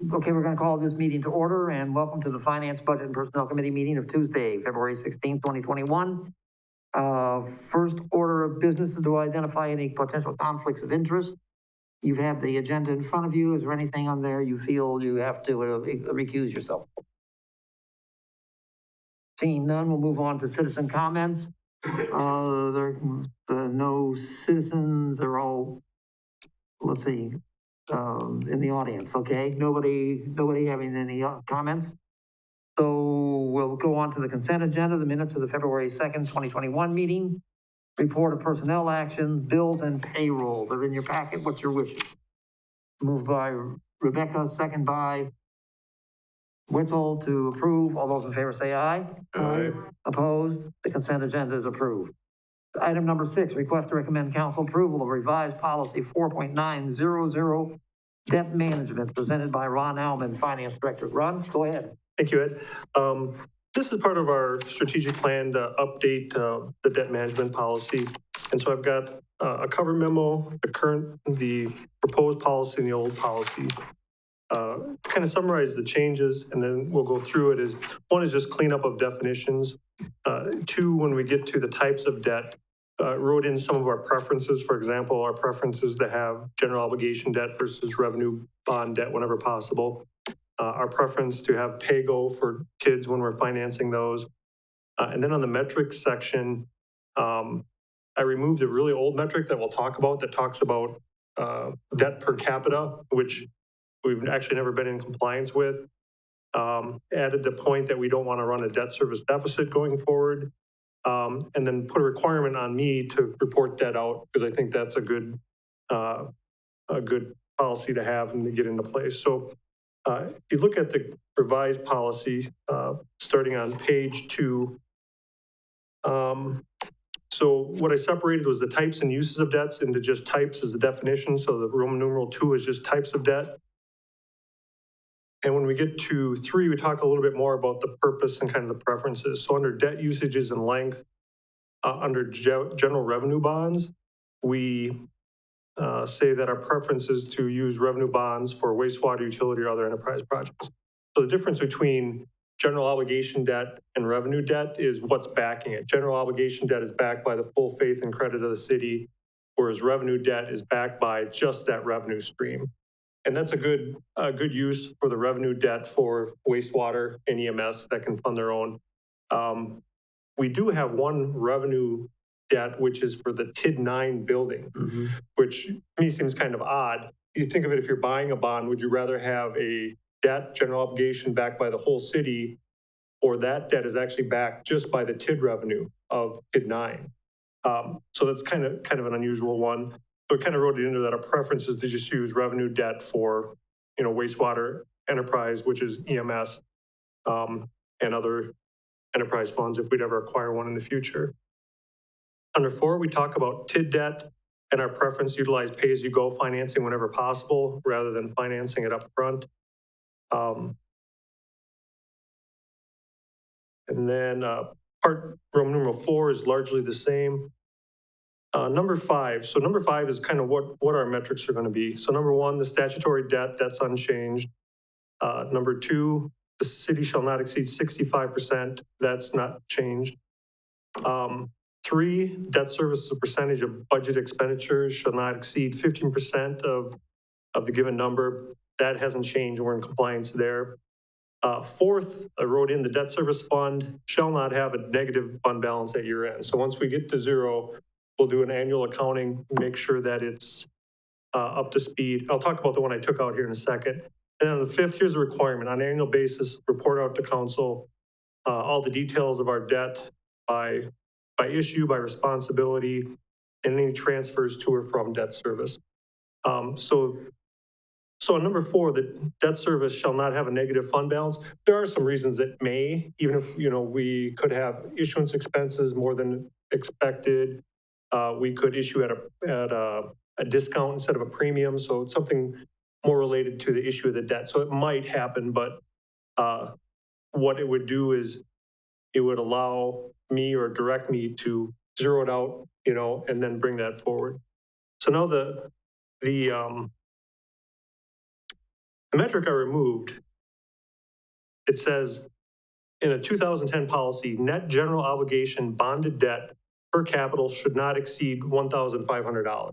Okay, we're going to call this meeting to order and welcome to the Finance, Budget, and Personnel Committee meeting of Tuesday, February 16th, 2021. First order of business is to identify any potential conflicts of interest. You have the agenda in front of you. Is there anything on there you feel you have to recuse yourself? Seeing none, we'll move on to citizen comments. No citizens, they're all, let's see, in the audience, okay? Nobody having any comments? So we'll go on to the consent agenda, the minutes of the February 2nd, 2021 meeting, report of personnel actions, bills, and payroll. They're in your packet. What's your wishes? Moved by Rebecca, second by Witzel to approve. All those in favor say aye. Aye. Opposed? The consent agenda is approved. Item number 6, request to recommend council approval of revised policy 4.900, debt management, presented by Ron Alman, Finance Director. Ron, go ahead. Thank you, Ed. This is part of our strategic plan to update the debt management policy. And so I've got a cover memo, the proposed policy and the old policy. Kind of summarize the changes, and then we'll go through it. One is just cleanup of definitions. 2, when we get to the types of debt, wrote in some of our preferences. For example, our preferences to have general obligation debt versus revenue bond debt whenever possible. Our preference to have pay-go for kids when we're financing those. And then on the metrics section, I removed a really old metric that we'll talk about that talks about debt per capita, which we've actually never been in compliance with. Added the point that we don't want to run a debt service deficit going forward. And then put a requirement on me to report debt out, because I think that's a good policy to have and to get into place. So if you look at the revised policy, starting on page 2, so what I separated was the types and uses of debts into just types as the definition. So the Roman numeral 2 is just types of debt. And when we get to 3, we talk a little bit more about the purpose and kind of the preferences. So under debt usages and length, under general revenue bonds, we say that our preference is to use revenue bonds for wastewater, utility, or other enterprise projects. So the difference between general obligation debt and revenue debt is what's backing it. General obligation debt is backed by the full faith and credit of the city, whereas revenue debt is backed by just that revenue stream. And that's a good use for the revenue debt for wastewater and EMS that can fund their own. We do have one revenue debt, which is for the TID 9 building, which to me seems kind of odd. You think of it, if you're buying a bond, would you rather have a debt, general obligation, backed by the whole city, or that debt is actually backed just by the TID revenue of TID 9? So that's kind of an unusual one. So I kind of wrote it into that. Our preference is to just use revenue debt for, wastewater enterprise, which is EMS, and other enterprise funds if we'd ever acquire one in the future. Under 4, we talk about TID debt, and our preference utilize pay-as-you-go financing whenever possible rather than financing it up front. And then part Roman numeral 4 is largely the same. Number 5. So number 5 is kind of what our metrics are going to be. So number 1, the statutory debt, that's unchanged. Number 2, the city shall not exceed 65%. That's not changed. 3, debt service as a percentage of budget expenditures shall not exceed 15% of the given number. That hasn't changed. We're in compliance there. 4th, I wrote in the debt service fund shall not have a negative fund balance at year end. So once we get to 0, we'll do an annual accounting, make sure that it's up to speed. I'll talk about the one I took out here in a second. And then the 5th, here's a requirement. On an annual basis, report out to council all the details of our debt by issue, by responsibility, and any transfers to or from debt service. So on number 4, the debt service shall not have a negative fund balance. There are some reasons it may, even if, we could have issuance expenses more than expected. We could issue at a discount instead of a premium. So it's something more related to the issue of the debt. So it might happen, but what it would do is it would allow me or direct me to zero it out, and then bring that forward. So now the The metric I removed, it says, in a 2010 policy, net general obligation bonded debt per capital should not exceed $1,500.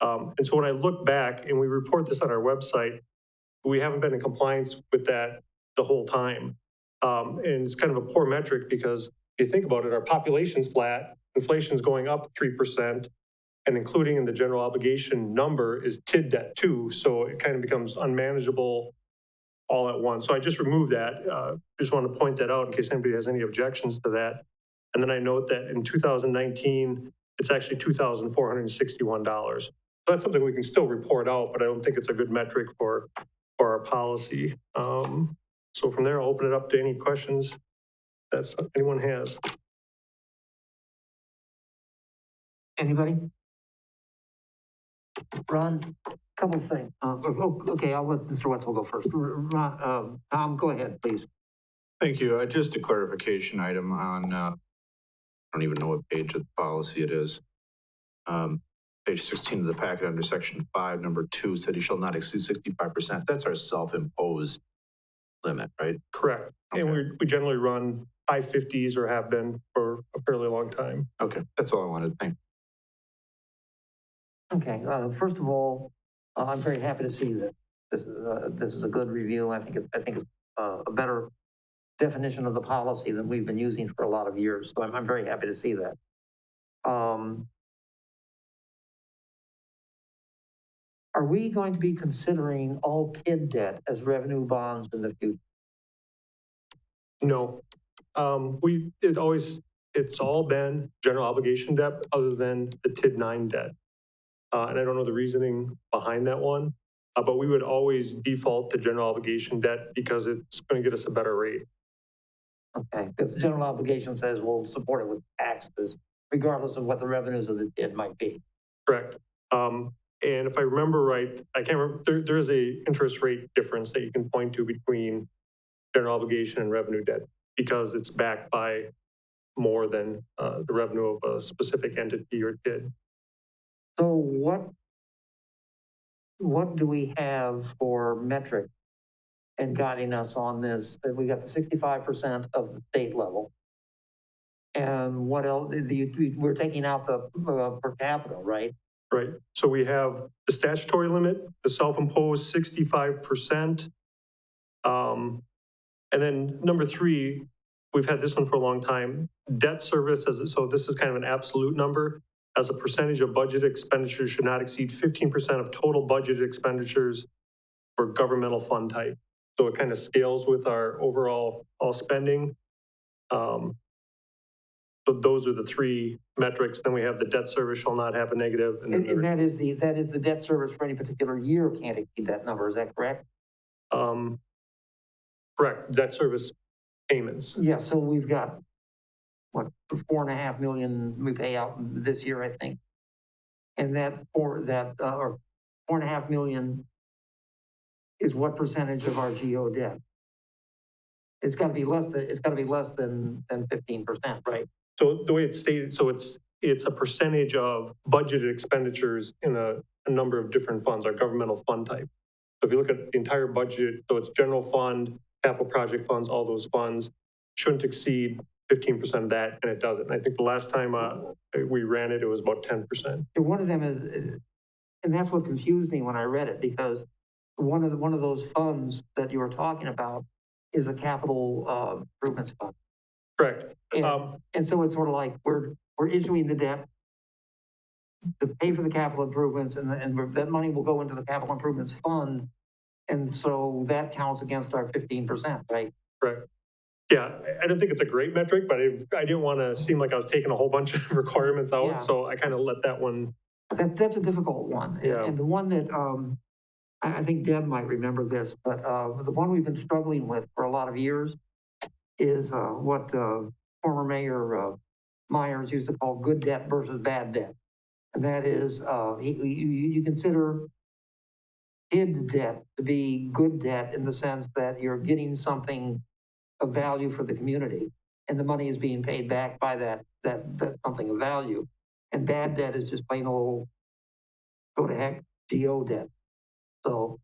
And so when I look back, and we report this on our website, we haven't been in compliance with that the whole time. And it's kind of a poor metric because if you think about it, our population's flat, inflation's going up 3%, and including in the general obligation number is TID debt too. So it kind of becomes unmanageable all at once. So I just removed that. Just want to point that out in case anybody has any objections to that. And then I note that in 2019, it's actually $2,461. So that's something we can still report out, but I don't think it's a good metric for our policy. So from there, I'll open it up to any questions that anyone has. Anybody? Ron, couple things. Okay, I'll let Mr. Wetzel go first. Ron, Tom, go ahead, please. Thank you. Just a clarification item on, I don't even know what page of the policy it is. Page 16 of the packet under section 5, number 2 said you shall not exceed 65%. That's our self-imposed limit, right? Correct. Okay. And we generally run high 50s or have been for a fairly long time. Okay, that's all I wanted. Thank you. Okay, first of all, I'm very happy to see that this is a good review. I think it's a better definition of the policy than we've been using for a lot of years. So I'm very happy to see that. Are we going to be considering all TID debt as revenue bonds in the future? No, it's all been general obligation debt other than the TID 9 debt. And I don't know the reasoning behind that one, but we would always default to general obligation debt because it's going to get us a better rate. Okay, because the general obligation says we'll support it with taxes, regardless of what the revenues of the TID might be. Correct. And if I remember right, I can't remember, there is a interest rate difference that you can point to between general obligation and revenue debt because it's backed by more than the revenue of a specific entity or TID. So what do we have for metric and guiding us on this? We got the 65% of the state level. And what else? We're taking out the per capita, right? Right. So we have the statutory limit, the self-imposed 65%. And then number 3, we've had this one for a long time, debt service. So this is kind of an absolute number. As a percentage of budget expenditures should not exceed 15% of total budgeted expenditures for governmental fund type. So it kind of scales with our overall spending. So those are the 3 metrics. Then we have the debt service shall not have a negative. And that is the debt service for any particular year can't exceed that number. Is that correct? Correct. Debt service payments. Yeah. So we've got what, $4.5 million we pay out this year, I think. And or $4.5 million is what percentage of our GO debt? It's got to be less than 15%, right? So the way it's stated, so it's a percentage of budgeted expenditures in a number of different funds, our governmental fund type. So if you look at the entire budget, so it's general fund, capital project funds, all those funds shouldn't exceed 15% of that, and it doesn't. And I think the last time we ran it, it was about 10%. And one of them is, and that's what confused me when I read it, because one of those funds that you were talking about is a capital improvements fund. Correct. And so it's sort of like we're issuing the debt to pay for the capital improvements, and that money will go into the capital improvements fund, and so that counts against our 15%, right? Right. Yeah, I don't think it's a great metric, but I didn't want to seem like I was taking a whole bunch of requirements out, yeah. So I kind of let that one. That's a difficult one, yeah. And the one that I think Deb might remember this, but the one we've been struggling with for a lot of years is what former Mayor Myers used to call good debt versus bad debt. And that is, you consider TID debt to be good debt in the sense that you're getting something of value for the community, and the money is being paid back by that something of value. And bad debt is just plain old go to heck GO debt. So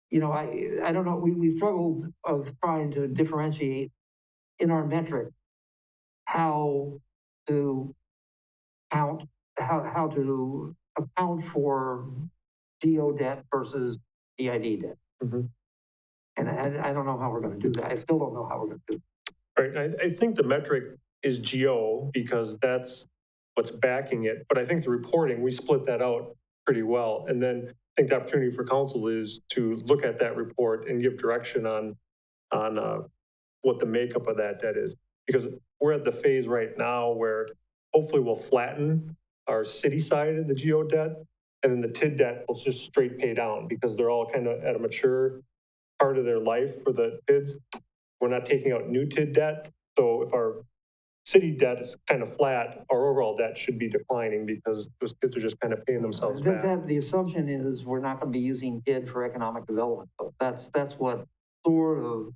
you know, I don't know, we struggled of trying to differentiate in our metric how to count, how to account for GO debt versus DID debt. Mhm. And I don't know how we're gonna do that. I still don't know how we're gonna do that. Right, I think the metric is GO because that's what's backing it, but I think the reporting, we split that out pretty well. And then I think the opportunity for council is to look at that report and give direction on what the makeup of that debt is. Because we're at the phase right now where hopefully we'll flatten our city side of the GO debt, and then the TID debt will just straight pay down because they're all kind of at a mature part of their life for the TIDs. We're not taking out new TID debt, so if our city debt is kind of flat, our overall debt should be declining because those kids are just kind of paying themselves back. The assumption is we're not gonna be using TID for economic development. So that's what sort of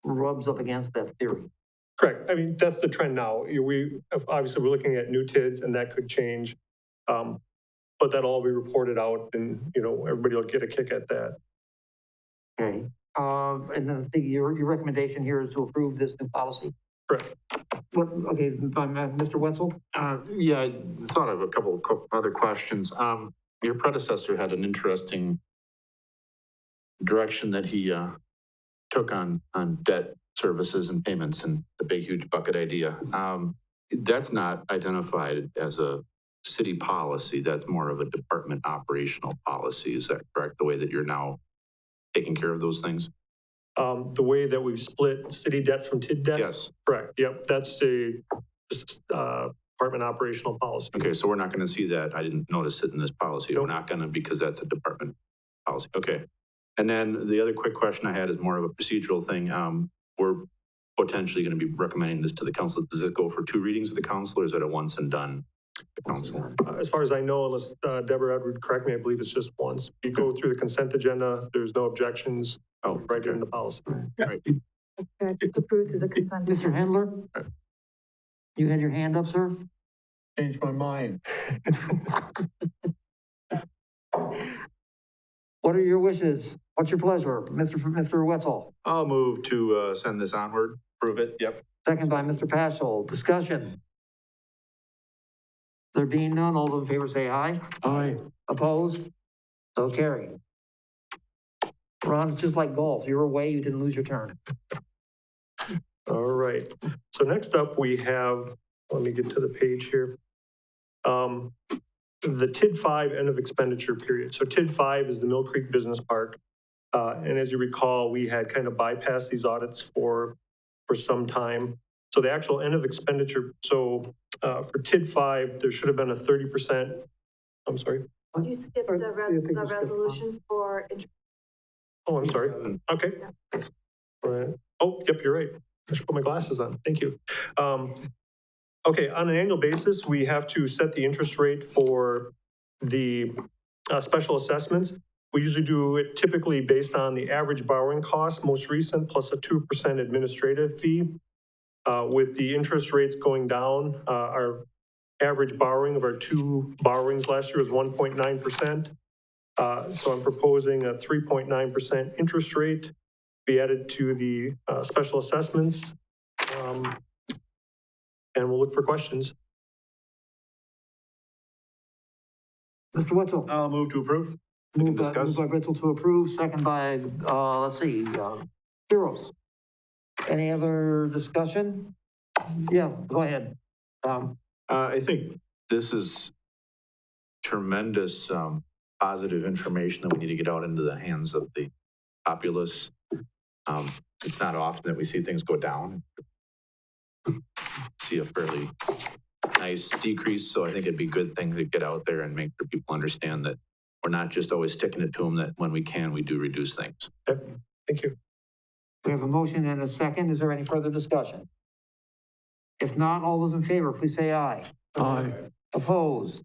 rubs up against that theory. Correct. I mean, that's the trend now. Obviously, we're looking at new TIDs and that could change. But that'll all be reported out and, everybody will get a kick at that. Okay, and then your recommendation here is to approve this new policy? Correct. What, okay, Mr. Wetzel? Yeah, I thought of a couple of other questions. Your predecessor had an interesting direction that he took on debt services and payments and the big, huge bucket idea. That's not identified as a city policy. That's more of a department operational policy. Is that correct? The way that you're now taking care of those things? The way that we've split city debt from TID debt? Yes. Correct. Yep. That's the department operational policy. Okay, so we're not going to see that. I didn't notice it in this policy. We're not going to, because that's a department policy. Okay. And then the other quick question I had is more of a procedural thing. We're potentially going to be recommending this to the council. Does it go for 2 readings of the council, or is it a once and done council? As far as I know, unless Deborah would correct me, I believe it's just once. You go through the consent agenda, if there's no objections, right in the policy. Right. Okay, it's approved through the consent. Mr. Handler? You had your hand up, sir? Changed my mind. What are your wishes? What's your pleasure? Mr. Wetzel? I'll move to send this onward. Approve it. Yep. Second by Mr. Paschal. Discussion. There being none, all those in favor say aye. Aye. Opposed? So carried. Ron, it's just like golf. You're away, you didn't lose your turn. All right. So next up we have, let me get to the page here. The TID 5 end of expenditure period. So TID 5 is the Mill Creek Business Park. And as you recall, we had kind of bypassed these audits for some time. So the actual end of expenditure, so for TID 5, there should have been a 30%, I'm sorry. You skipped the resolution for. Oh, I'm sorry. Okay. Right. Oh, yep, you're right. I should put my glasses on. Thank you. Okay, on an annual basis, we have to set the interest rate for the special assessments. We usually do it typically based on the average borrowing cost, most recent, plus a 2% administrative fee. With the interest rates going down, our average borrowing of our 2 borrowings last year was 1.9%. So I'm proposing a 3.9% interest rate be added to the special assessments. And we'll look for questions. Mr. Wetzel? I'll move to approve. We can discuss. Moved by Wetzel to approve, second by, let's see, Heroes. Any other discussion? Yeah, go ahead. I think this is tremendous positive information that we need to get out into the hands of the populace. It's not often that we see things go down. See a fairly nice decrease, so I think it'd be a good thing to get out there and make sure people understand that we're not just always sticking it to them, that when we can, we do reduce things. Okay. Thank you. We have a motion and a second. Is there any further discussion? If not, all those in favor, please say aye. Aye. Opposed?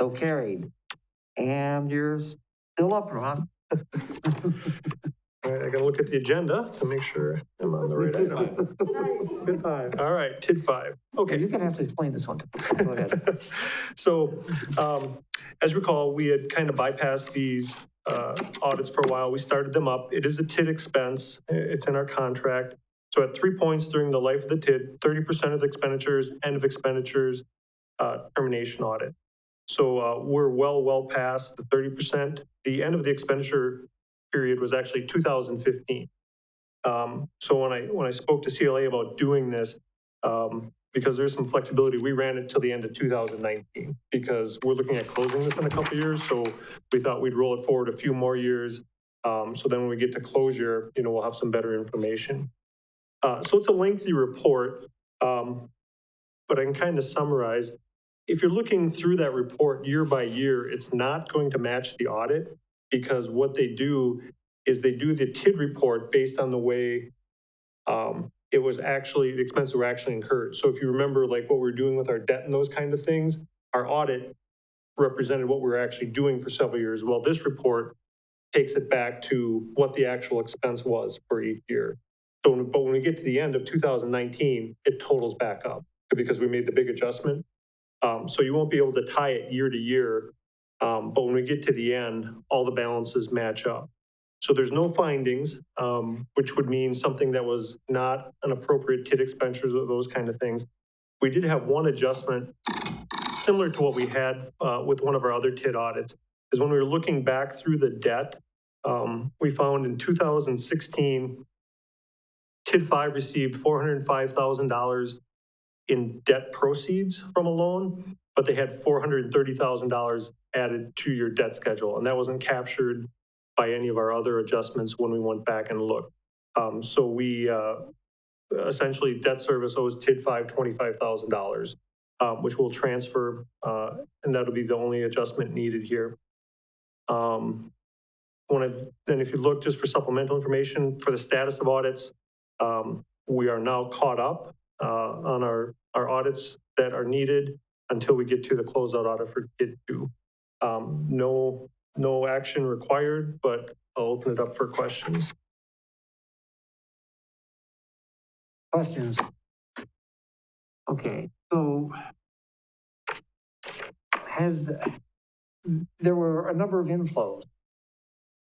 So carried. And you're still up, Ron. All right, I gotta look at the agenda to make sure I'm on the right item. TID 5. All right, TID 5. Okay. You're gonna have to explain this one. Go ahead. So, as you recall, we had kind of bypassed these audits for a while. We started them up. It is a TID expense. It's in our contract. So at 3 points during the life of the TID, 30% of the expenditures, end of expenditures, termination audit. So we're well past the 30%. The end of the expenditure period was actually 2015. So when I spoke to CLA about doing this, because there's some flexibility, we ran it till the end of 2019 because we're looking at closing this in a couple of years. So we thought we'd roll it forward a few more years. So then when we get to closure, we'll have some better information. So it's a lengthy report, but I can kind of summarize. If you're looking through that report year by year, it's not going to match the audit because what they do is they do the TID report based on the way it was actually, the expenses were actually incurred. So if you remember like what we're doing with our debt and those kind of things, our audit represented what we were actually doing for several years. Well, this report takes it back to what the actual expense was for each year. So, but when we get to the end of 2019, it totals back up because we made the big adjustment. So you won't be able to tie it year to year. But when we get to the end, all the balances match up. So there's no findings, which would mean something that was not an appropriate TID expenditures or those kind of things. We did have one adjustment similar to what we had with one of our other TID audits, is when we were looking back through the debt, we found in 2016, TID 5 received $405,000 in debt proceeds from a loan, but they had $430,000 added to your debt schedule, and that wasn't captured by any of our other adjustments when we went back and looked. So we essentially debt service owes TID 5 $25,000, which will transfer, and that'll be the only adjustment needed here. Then if you look just for supplemental information for the status of audits, we are now caught up on our audits that are needed until we get to the closeout audit for TID 2. No action required, but I'll open it up for questions. Questions? Okay, so there were a number of inflows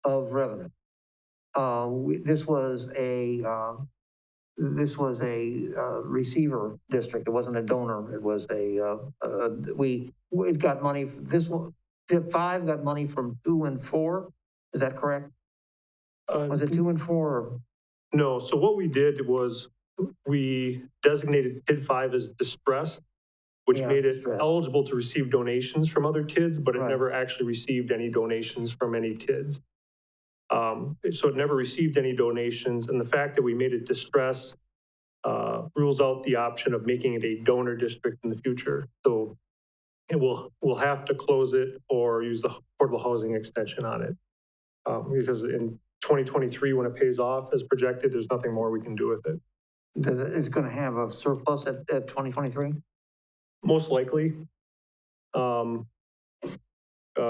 of revenue. This was a receiver district. It wasn't a donor. It was it got money. This one, TID 5 got money from 2 and 4. Is that correct? Was it 2 and 4? Or? No. So what we did was we designated TID 5 as distressed, which made it eligible to receive donations from other TIDs, but it never actually received any donations from any TIDs. So it never received any donations, and the fact that we made it distress rules out the option of making it a donor district in the future. So we'll have to close it or use the affordable housing extension on it. Because in 2023, when it pays off as projected, there's nothing more we can do with it. It's going to have a surplus at 2023? Most likely.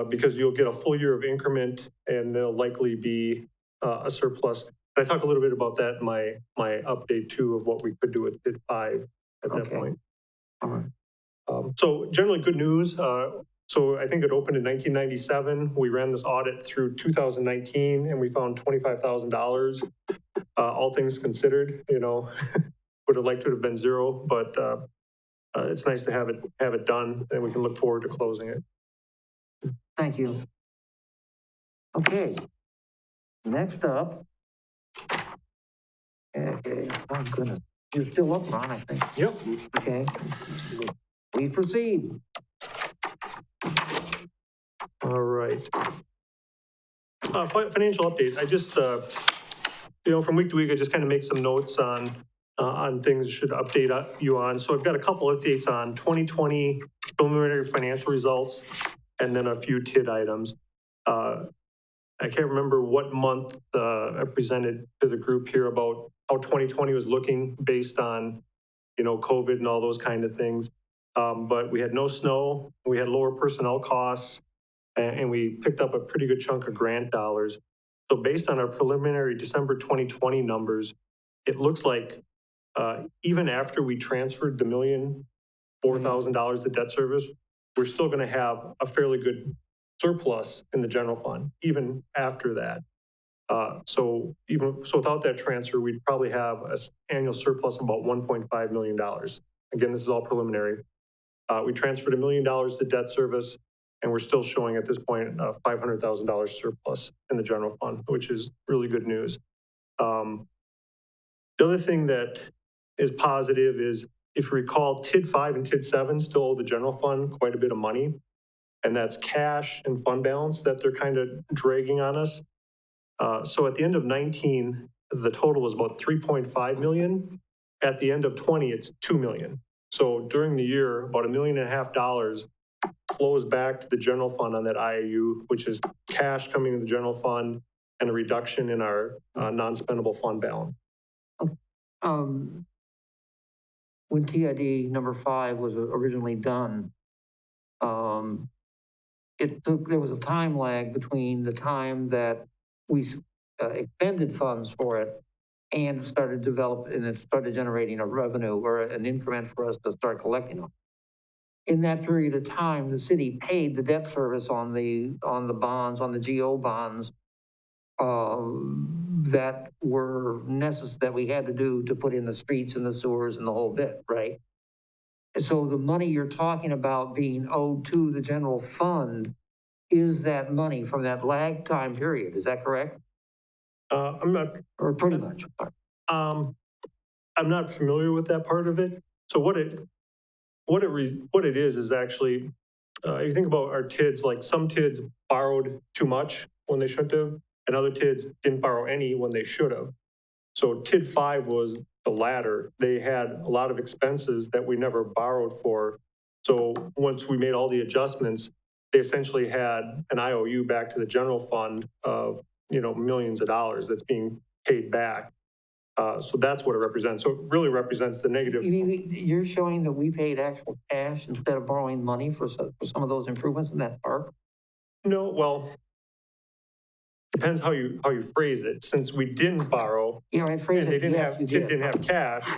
Because you'll get a full year of increment and there'll likely be a surplus. I talked a little bit about that in my update too of what we could do with TID 5 at that point. All right. So generally good news. So I think it opened in 1997. We ran this audit through 2019 and we found $25,000. All things considered, would have liked to have been zero, but it's nice to have it done and we can look forward to closing it. Thank you. Okay. Next up. Okay. Oh, goodness. You're still up, Ron, I think. Yep. Okay. We proceed. All right. Financial update. I just, from week to week, I just kind of make some notes on things should update you on. So I've got a couple updates on 2020 preliminary financial results and then a few TID items. I can't remember what month I presented to the group here about how 2020 was looking based on, COVID and all those kind of things. But we had no snow, we had lower personnel costs, and we picked up a pretty good chunk of grant dollars. So based on our preliminary December 2020 numbers, it looks like even after we transferred the $1,004,000 to debt service, we're still going to have a fairly good surplus in the general fund, even after that. So without that transfer, we'd probably have an annual surplus of about $1.5 million. Again, this is all preliminary. We transferred $1 million to debt service, and we're still showing at this point a $500,000 surplus in the general fund, which is really good news. The other thing that is positive is, if you recall, TID 5 and TID 7 still owe the general fund quite a bit of money, and that's cash and fund balance that they're kind of dragging on us. So at the end of 19, the total was about 3.5 million. At the end of 20, it's 2 million. So during the year, about $1.5 million flows back to the general fund on that IAU, which is cash coming in the general fund and a reduction in our non-spendable fund balance. When TID number 5 was originally done, there was a time lag between the time that we expended funds for it and started generating a revenue or an increment for us to start collecting them. In that period of time, the city paid the debt service on the bonds, on the GO bonds, that were necessary, that we had to do to put in the streets and the sewers and the whole bit, right? So the money you're talking about being owed to the general fund is that money from that lag time period, is that correct? I'm not, or pretty much. I'm not familiar with that part of it. So what it is actually, you think about our TIDs, like some TIDs borrowed too much when they shouldn't have, and other TIDs didn't borrow any when they should have. So TID 5 was the latter. They had a lot of expenses that we never borrowed for. So once we made all the adjustments, they essentially had an IOU back to the general fund of, millions of dollars that's being paid back. So that's what it represents. So it really represents the negative. You're showing that we paid actual cash instead of borrowing money for some of those improvements in that park? No, well, depends how you phrase it. Since we didn't borrow, Yeah, I phrased and it, yes, you TID did. didn't have cash,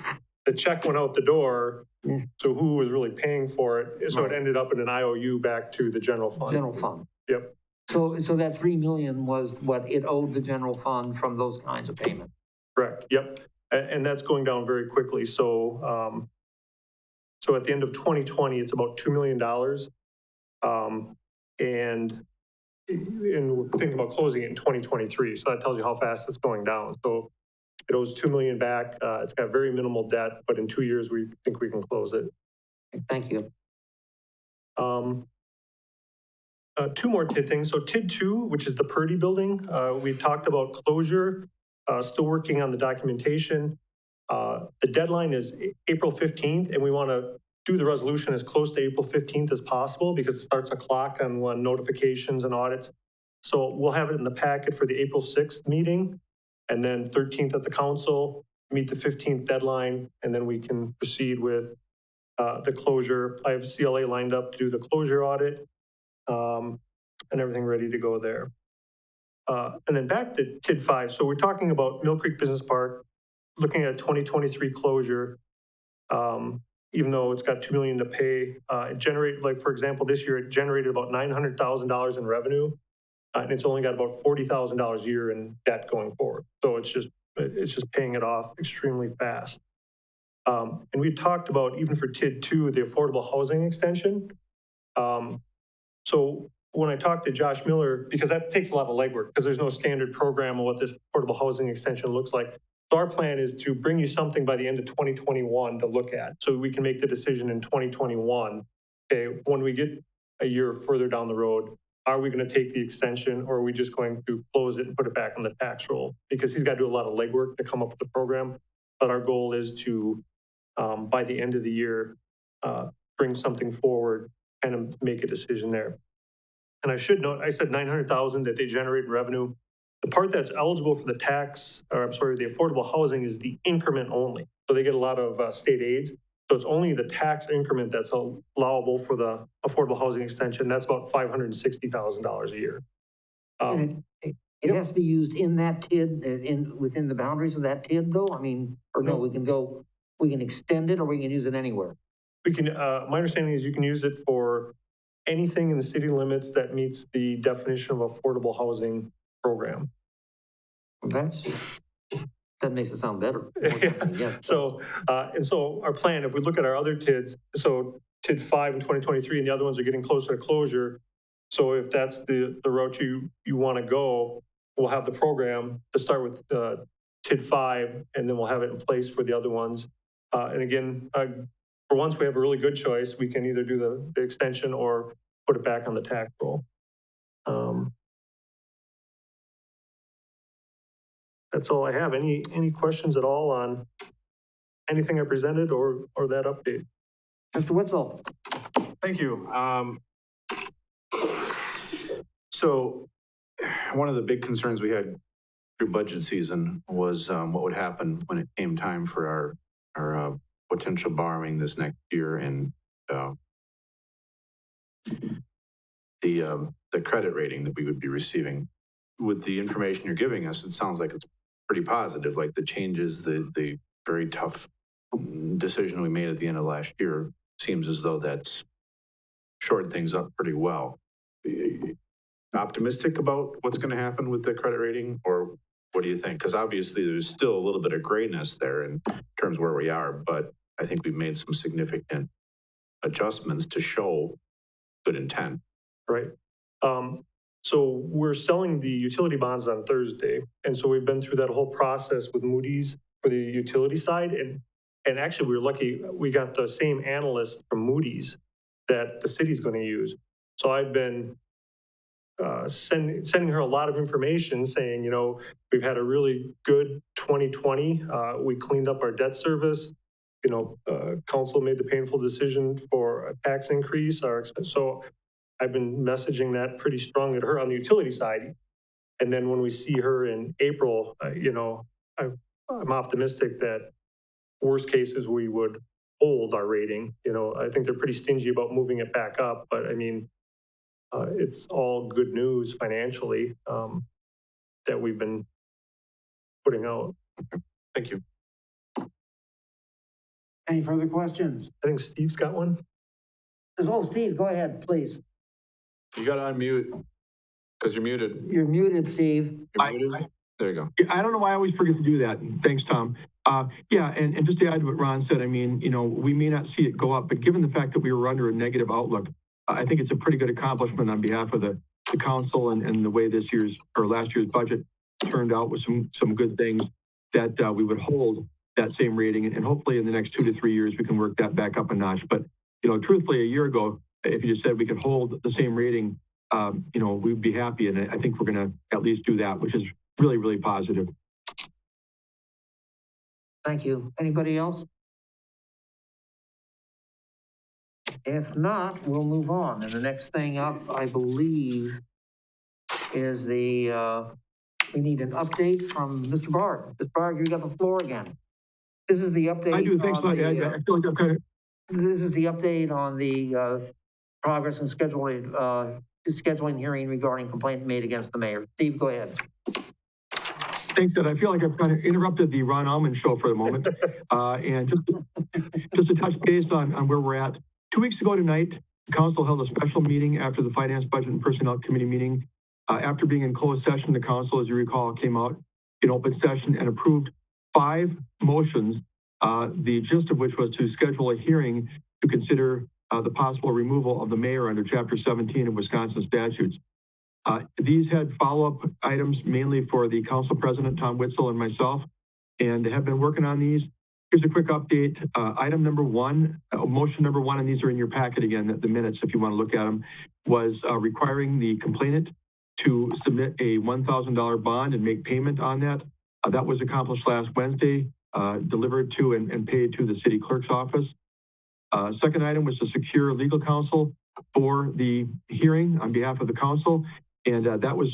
the check went out the door. Yeah. So who was really paying for it? So Right. it ended up in an IOU back to the general fund. General fund. Yep. So that 3 million was what it owed the general fund from those kinds of payments. Correct. Yep. And that's going down very quickly. So, so at the end of 2020, it's about $2 million. And we're thinking about closing it in 2023. So that tells you how fast it's going down. So it owes 2 million back. It's got very minimal debt, but in 2 years, we think we can close it. Thank you. Two more TID things. So TID 2, which is the Purdy building, we talked about closure, still working on the documentation. The deadline is April 15th, and we want to do the resolution as close to April 15th as possible because it starts a clock on when notifications and audits. So we'll have it in the packet for the April 6th meeting, and then 13th at the council, meet the 15th deadline, and then we can proceed with the closure. I have CLA lined up to do the closure audit. And everything ready to go there. And then back to TID 5. So we're talking about Mill Creek Business Park, looking at 2023 closure. Even though it's got $2 million to pay, it generated, like for example, this year it generated about $900,000 in revenue, and it's only got about $40,000 a year in debt going forward. So it's just paying it off extremely fast. And we talked about, even for TID 2, the affordable housing extension. So when I talked to Josh Miller, because that takes a lot of legwork, because there's no standard program of what this affordable housing extension looks like. So our plan is to bring you something by the end of 2021 to look at, so we can make the decision in 2021. Okay, when we get a year further down the road, are we going to take the extension, or are we just going to close it and put it back on the tax roll? Because he's got to do a lot of legwork to come up with the program. But our goal is to, by the end of the year, bring something forward and make a decision there. And I should note, I said 900,000 that they generate in revenue. The part that's eligible for the tax, or I'm sorry, the affordable housing is the increment only. So they get a lot of state aids. So it's only the tax increment that's allowable for the affordable housing extension. That's about $560,000 a year. And it has to be used in that TID, within the boundaries of that TID though? I mean, or no, we can extend it, or we can use it anywhere. We can, my understanding is you can use it for anything in the city limits that meets the definition of affordable housing program. That makes it sound better. Yeah. So, and so our plan, if we look at our other TIDs, so TID 5 in 2023, and the other ones are getting closer to closure. So if that's the route you want to go, we'll have the program to start with TID 5, and then we'll have it in place for the other ones. And again, for once we have a really good choice, we can either do the extension or put it back on the tax roll. That's all I have. Any questions at all on anything I presented or that update? Mr. Witzel. Thank you. So one of the big concerns we had through budget season was what would happen when it came time for our potential borrowing this next year, and the credit rating that we would be receiving. With the information you're giving us, it sounds like it's pretty positive, like the changes, the very tough decision we made at the end of last year seems as though that's shored things up pretty well. Optimistic about what's going to happen with the credit rating, or what do you think? Because obviously there's still a little bit of grayness there in terms of where we are, but I think we've made some significant adjustments to show good intent. Right. So we're selling the utility bonds on Thursday. And so we've been through that whole process with Moody's for the utility side. And actually we were lucky, we got the same analyst from Moody's that the city's going to use. So I've been sending her a lot of information saying, you know, we've had a really good 2020. We cleaned up our debt service. You know, council made the painful decision for a tax increase. So I've been messaging that pretty strongly to her on the utility side. And then when we see her in April, you know, I'm optimistic that worst cases we would hold our rating. You know, I think they're pretty stingy about moving it back up, but I mean, it's all good news financially that we've been putting out. Thank you. Any further questions? I think Steve's got one. Oh, Steve, go ahead, please. You got to unmute because you're muted. You're muted, Steve. You're muted. There you go. I don't know why I always forget to do that. Thanks, Tom. Yeah, and just to add to what Ron said, I mean, you know, we may not see it go up, but given the fact that we were under a negative outlook, I think it's a pretty good accomplishment on behalf of the council and the way this year's or last year's budget turned out with some good things that we would hold that same rating. And hopefully in the next 2 to 3 years, we can work that back up a notch. But, you know, truthfully, a year ago, if you just said we could hold the same rating, you know, we'd be happy. And I think we're going to at least do that, which is really, really positive. Thank you. Anybody else? If not, we'll move on. And the next thing up, I believe, is we need an update from Mr. Barg. Mr. Barg, you got the floor again. This is the update. I do. Thanks, Mike. I feel like I'm kind of... This is the update on the progress in scheduling hearing regarding complaint made against the mayor. Steve, go ahead. Thanks, Ed. I feel like I've kind of interrupted the Ron Allman show for the moment. And just to touch base on where we're at. 2 weeks ago tonight, the council held a special meeting after the Finance, Budget, and Personnel Committee meeting. After being in closed session, the council, as you recall, came out in open session and approved 5 motions, the gist of which was to schedule a hearing to consider the possible removal of the mayor under Chapter 17 of Wisconsin statutes. These had follow-up items mainly for the council president, Tom Witzel, and myself, and have been working on these. Here's a quick update. Item number 1, motion number 1, and these are in your packet again, the minutes if you want to look at them, was requiring the complainant to submit a $1,000 bond and make payment on that. That was accomplished last Wednesday, delivered to and paid to the city clerk's office. Second item was to secure legal counsel for the hearing on behalf of the council, and that was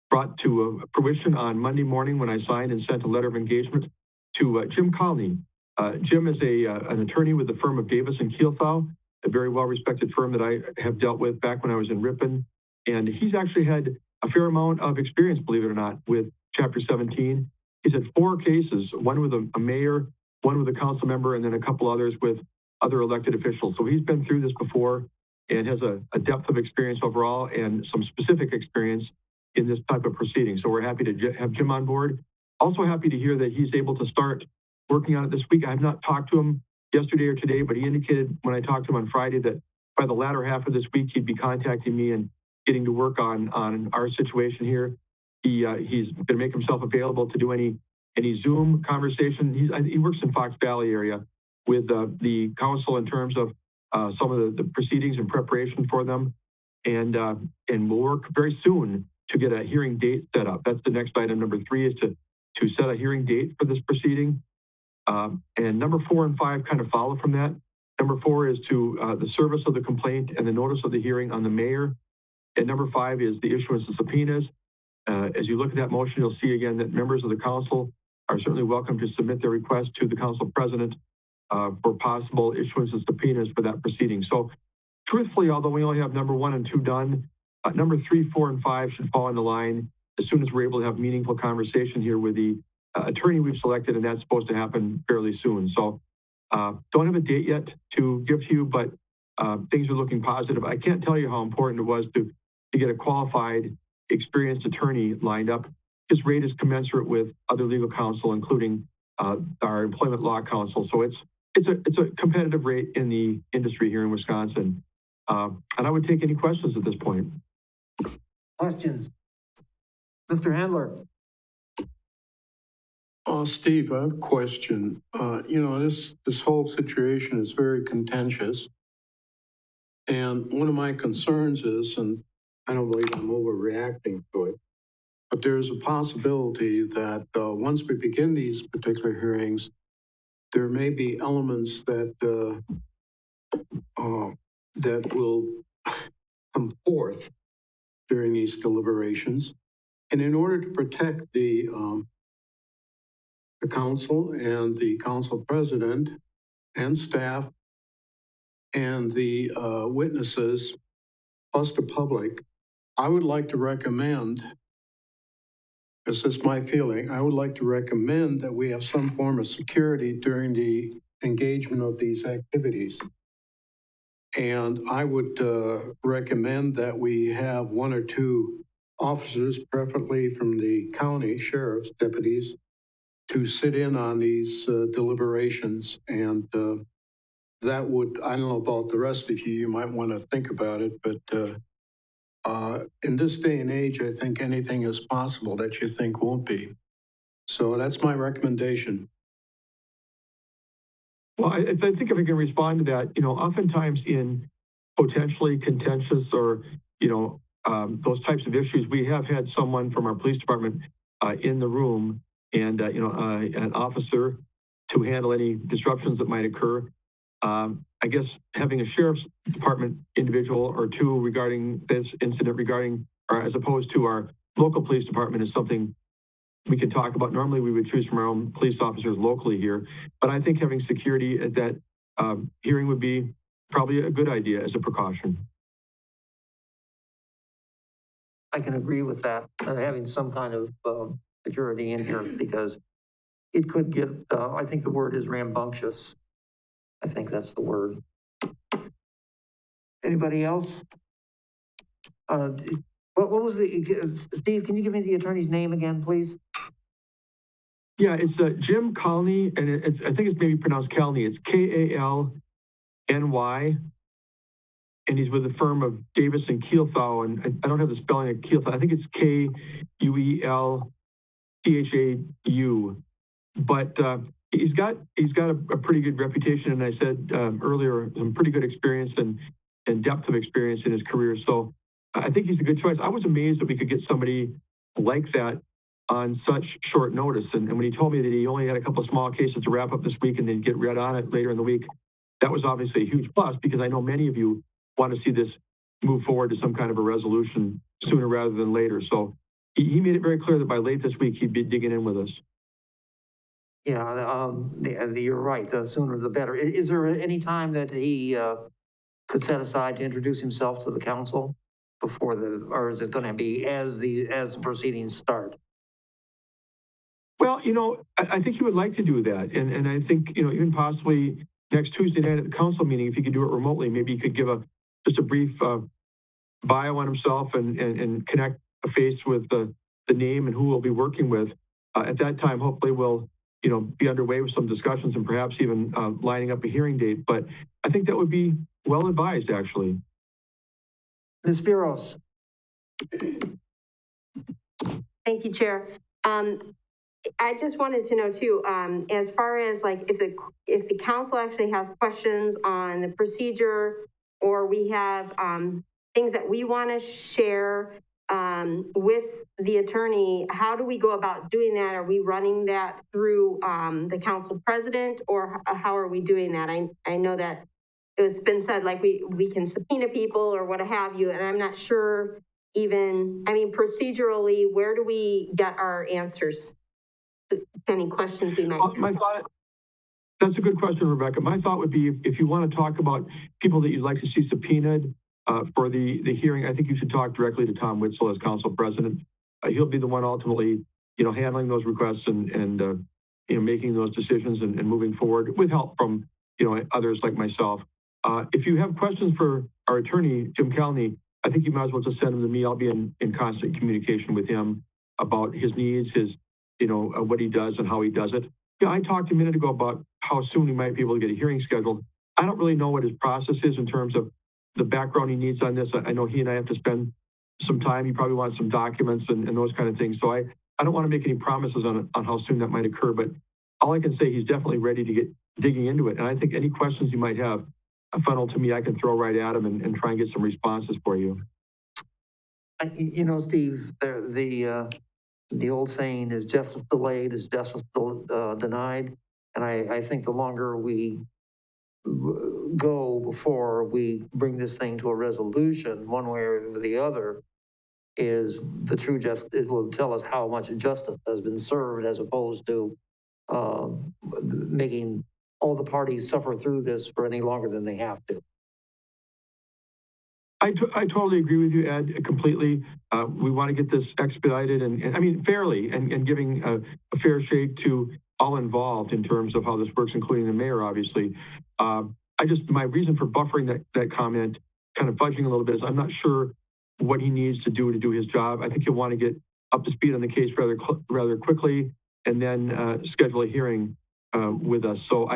brought to fruition on Monday morning when I signed and sent a letter of engagement to Jim Colney. Jim is an attorney with the firm of Davis and Kielthau, a very well-respected firm that I have dealt with back when I was in Ripon. And he's actually had a fair amount of experience, believe it or not, with Chapter 17. He's had 4 cases, one with a mayor, one with a council member, and then a couple others with other elected officials. So he's been through this before. and has a depth of experience overall and some specific experience in this type of proceeding. So we're happy to have Jim on board. Also happy to hear that he's able to start working on it this week. I have not talked to him yesterday or today, but he indicated when I talked to him on Friday that by the latter half of this week, he'd be contacting me and getting to work on our situation here. He's going to make himself available to do any Zoom conversation. He works in Fox Valley area with the council in terms of some of the proceedings and preparation for them. And we'll work very soon to get a hearing date set up. That's the next item. Number 3 is to set a hearing date for this proceeding. And number 4 and 5 kind of follow from that. Number 4 is to the service of the complaint and the notice of the hearing on the mayor. And number 5 is the issuance of subpoenas. As you look at that motion, you'll see again that members of the council are certainly welcome to submit their request to the council president for possible issuance of subpoenas for that proceeding. So truthfully, although we only have number 1 and 2 done, number 3, 4, and 5 should fall in the line as soon as we're able to have meaningful conversation here with the attorney we've selected, and that's supposed to happen fairly soon. So don't have a date yet to give to you, but things are looking positive. I can't tell you how important it was to get a qualified, experienced attorney lined up. His rate is commensurate with other legal counsel, including our employment law counsel. So it's a competitive rate in the industry here in Wisconsin. And I would take any questions at this point. Questions? Mr. Handler? Steve, I have a question. This whole situation is very contentious. And one of my concerns is, and I don't believe I'm overreacting to it, but there's a possibility that once we begin these particular hearings, there may be elements that that will come forth during these deliberations. And in order to protect the council and the council president and staff and the witnesses, plus the public, I would like to recommend, this is my feeling, I would like to recommend that we have some form of security during the engagement of these activities. And I would recommend that we have 1 or 2 officers, preferably from the county sheriff's deputies, to sit in on these deliberations. And that would, I don't know about the rest of you, you might want to think about it, but in this day and age, I think anything is possible that you think won't be. So that's my recommendation. Well, I think if I can respond to that, oftentimes in potentially contentious or, those types of issues, we have had someone from our police department in the room and, an officer to handle any disruptions that might occur. I guess having a sheriff's department individual or 2 regarding this incident or as opposed to our local police department is something we can talk about. Normally we would choose from our own police officers locally here, but I think having security at that hearing would be probably a good idea as a precaution. I can agree with that, having some kind of security in here, because it could get, I think the word is rambunctious. I think that's the word. Anybody else? What was Steve, can you give me the attorney's name again, please? Yeah, it's Jim Kalny, and I think it's maybe pronounced Kalny. It's Kalny, and he's with the firm of Davis and Kielthau, and I don't have the spelling of Kielthau. I think it's Kuelthau, but he's got a pretty good reputation, and I said earlier, some pretty good experience and depth of experience in his career. So I think he's a good choice. I was amazed that we could get somebody like that on such short notice. And when he told me that he only had a couple of small cases to wrap up this week and then get read on it later in the week, that was obviously a huge plus, because I know many of you want to see this move forward to some kind of a resolution sooner rather than later. So he made it very clear that by late this week, he'd be digging in with us. Yeah, you're right. The sooner the better. Is there any time that he could set aside to introduce himself to the council before or is it going to be as the proceedings start? Well, I think he would like to do that. And I think, even possibly next Tuesday night at the council meeting, if he could do it remotely, maybe he could give a just a brief bio on himself and connect a face with the name and who we'll be working with. At that time, hopefully we'll, be underway with some discussions and perhaps even lining up a hearing date. But I think that would be well advised, actually. Ms. Spiros? Thank you, Chair. I just wanted to know too, as far as like if the council actually has questions on the procedure, or we have things that we want to share with the attorney, how do we go about doing that? Are we running that through the council president, or how are we doing that? I know that it's been said like we can subpoena people or what have you, and I'm not sure even, procedurally, where do we get our answers? Any questions we might have? My thought, that's a good question, Rebecca. My thought would be if you want to talk about people that you'd like to see subpoenaed for the hearing, I think you should talk directly to Tom Witzel as council president. He'll be the one ultimately, handling those requests and making those decisions and moving forward with help from, others like myself. If you have questions for our attorney, Jim Calney, I think you might as well just send them to me. I'll be in constant communication with him about his needs, his, what he does and how he does it. I talked a minute ago about how soon he might be able to get a hearing scheduled. I don't really know what his process is in terms of the background he needs on this. I know he and I have to spend some time. He probably wants some documents and those kind of things. So I don't want to make any promises on how soon that might occur, but all I can say, he's definitely ready to get digging into it. And I think any questions you might have, funnel to me, I can throw right at him and try and get some responses for you. Steve, the old saying is justice delayed is justice denied. And I think the longer we go before we bring this thing to a resolution, one way or the other, is the true justice. It will tell us how much justice has been served, as opposed to making all the parties suffer through this for any longer than they have to. I totally agree with you, Ed, completely. We want to get this expedited and fairly and giving a fair shake to all involved in terms of how this works, including the mayor, obviously. My reason for buffering that comment, kind of fudging a little bit, is I'm not sure what he needs to do his job. I think he'll want to get up to speed on the case rather quickly and then schedule a hearing with us. So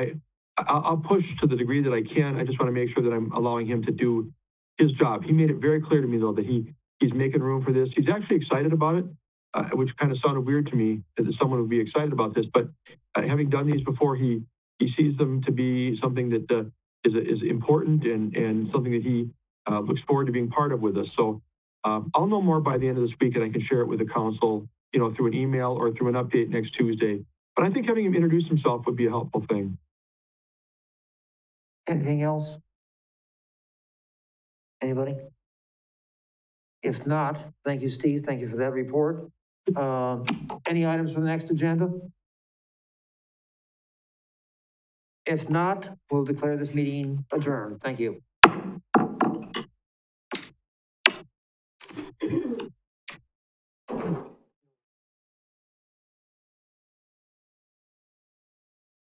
I'll push to the degree that I can. I just want to make sure that I'm allowing him to do his job. He made it very clear to me, though, that he's making room for this. He's actually excited about it, which kind of sounded weird to me that someone would be excited about this. But having done these before, he sees them to be something that is important and something that he looks forward to being part of with us. So I'll know more by the end of this week, and I can share it with the council, through an email or through an update next Tuesday. But I think having him introduce himself would be a helpful thing. Anything else? Anybody? If not, thank you, Steve. Thank you for that report. Any items for the next agenda? If not, we'll declare this meeting adjourned. Thank you.